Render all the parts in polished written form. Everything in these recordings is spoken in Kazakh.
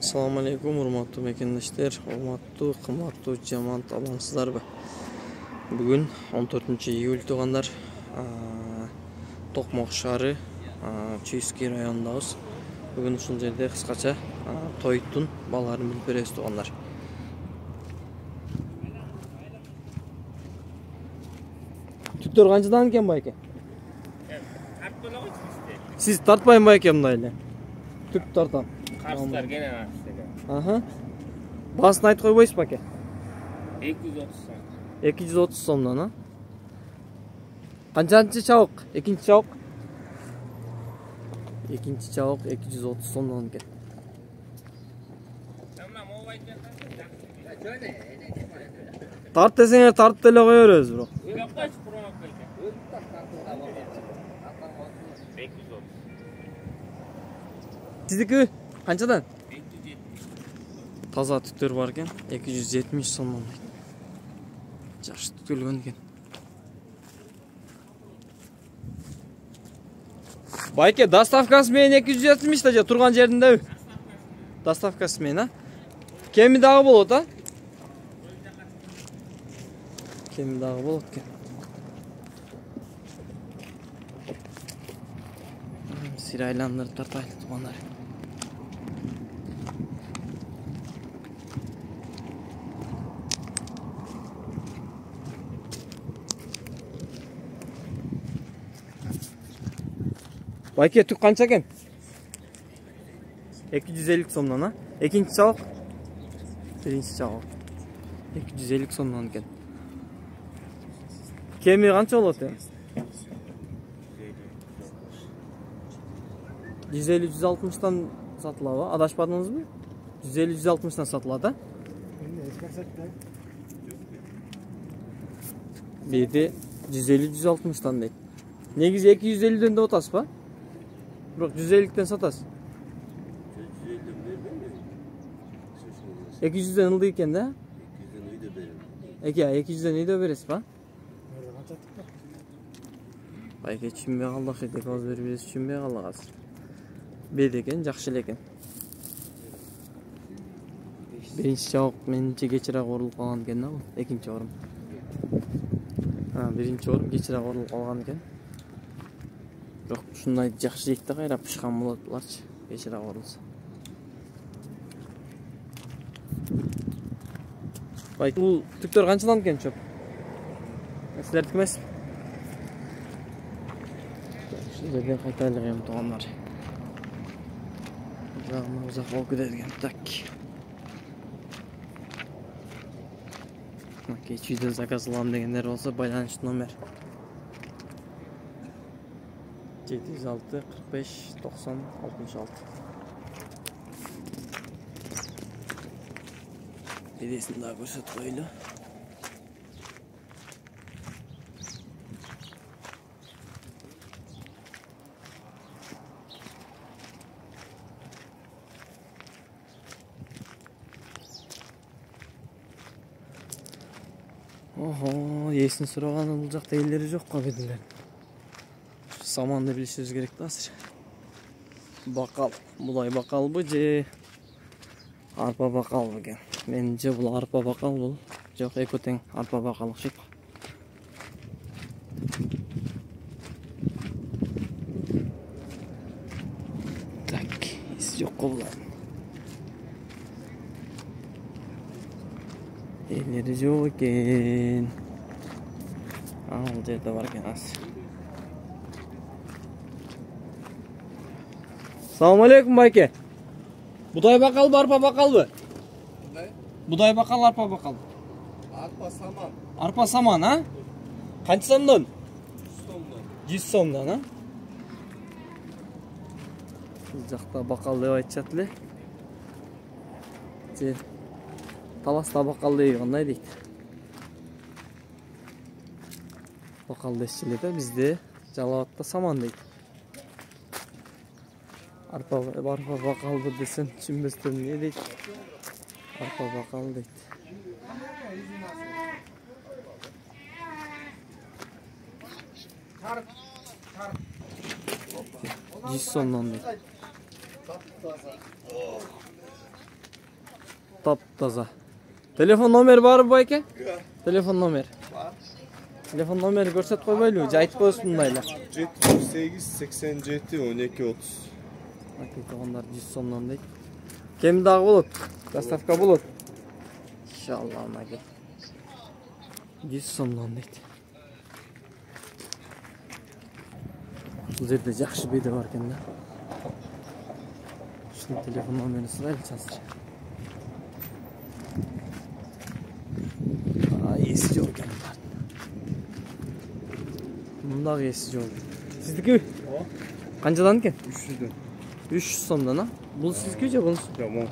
Assalamu alaikum, hurmatlı mekendeshler, hurmatlı, kımmatlı cemaat, amansızlarбы? Bugün 14 iyul туғандар, Тоқмақ шары, Чуйский районындабыз. Bugün ушул жерде кыскача тойдун баларын билип беребиз туғандар. Түттөр канчадан экен байке? Сиз тартпайм байке мындай эле. Түп тартам. Карсыздар гене артысыга. Aha. Басын айтып койбойсуз баке? 230 сом. 230 сомдон, а? Канчанчы чабык? Экинчи чабык? Экинчи чабык 230 сомдон экен. Тарт десеңер тартып деле кое беребиз, бирок. Сиздики канчадан? Таза түттөр бар экен, 270 сомдон. Жакшы түтүлгөн экен. Байке, доставкасы менен 270 да турган жеринде. Доставкасы менен, а? Кеми дагы болот, а? Кеми дагы болот экен. Сирайландырып тартайлы тугандар. Байке, түк канча экен? 250 сомдон, а? Экинчи чабык? Биринчи чабык. 250 сомдон экен. Кеми канча болот эми? 150-160тан сатылабы? Адашпадыңызбы? 150-160тан сатылат, а? Бирде 150-160тан дейт. Негизи 250ден деп атасыз ба? Бирок 150ден сатасыз. 200ден ылдый экен да? 200ден үйдө бересиз ба? Байке түшүнбөй калдык, эки кыз бербейбиз, түшүнбөй калдык азыр. Бет экен, жакшы эле экен. Биринчи чабык менимче кечирээк орулуп калган экен да бул, экинчи орун. Биринчи орун кечирээк орулуп калган экен. Бирок ушундай жакшы жейт да кайра пышкан болот буларчы, кечирээк орулса. Байке, бул түктөр канчадан экен чөп? Силердики эмес? Ушул жерден кайтайлык эми тугандар. Uzak olgu derken tak. Geç yüzde zakazılan degenler olsa baylanış nomer 706 45 90 66. Birisini daha görsat koylu. Oho, есін сұрағаны бұл жақта елдері жоқ қабеділер. Саманды білісіз керек тасыр. Бақал, бұлай бақал бұ же арпа бақал бұген. Меніңше бұл арпа бақал бұл. Жоқ, екотен арпа бақал ұқшып. Так, есі жоқ қолдар. Elleri yok eкен. Ал жерде бар екен аз. Assalamu alaikum байке. Будай бақал ба, арпа бақал бы? Будай бақал, арпа бақал. Арпа саман. Арпа саман, а? Қанча сомдон? 100 сомдон, а? Бұл жақта бақал деп айтышат эле. Таласта бақал дейі қандай дейді. Бақал десшілі де бізде Жалауатта саман дейді. Арпа бақал бір десен түсінбестен не дейді. Арпа бақал дейді. 100 сомдон дейді. Tap-taza. Telefon nomeri barбы байке? Telefon nomeri. Telefon nomeri көрсөтүп койбойлубу? Же айтып коесуз мындайлар. 708 87 12 30. Аке тугандар 100 сомдон дейт. Кем дагы болот? Доставка болот. Иншалла анаке. 100 сомдон дейт. Бул жерде жакшы беди бар экен да. Ушунун телефон номерин сурайлычы азыр. Эси жок экен. Мындагы эси жок. Сиздики? Канчадан экен? 300'дөн. 300 сомдон, а? Бул сиздики же бунусу? Жок, мон.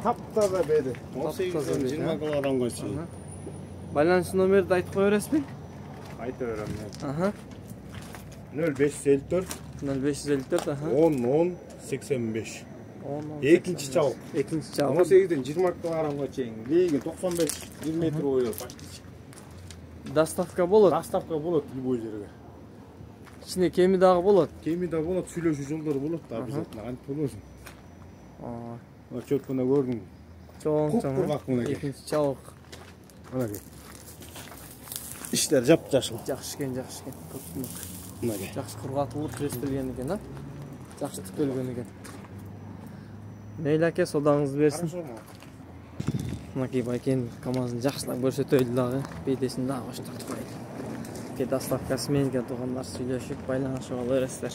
Таптаза беди. 18'ден 20 килограммга чейин. Байланыш номерди айтып кое бересизби? Айта берем мен. Аха. 0554 0554, аха. 10 85. 10. Экинчи чабык. Экинчи чабык. 18'ден 20 килограммга чейин. Лейги 95 1 метр бойлы. Доставка болот. Доставка болот любой жерге. İçinde kemi dağı bolot. Кеми да болот, сүйлөшүү жолдору болот да обязательно. Антип болосуң. Чөткөнө көрдүң. Çoğun Kup kurmak mı ne? İkinci çabuk. Ana gel. İşler jap-жашыл. Жақсы екен, жақсы екен. Көптүмөк. Мына gel. Жақсы құрғатылып күрестелген екен, а? Жақсы тікөлген екен. Мейлі әке, содаңызды берсін. Мынакей байкен КамАЗдын жақсылап көрсөтөйлү дагы. Бейдесин дагы коштуктук. Доставкасы менен тугандар сүйлөшүп байланышып алып бересиздер.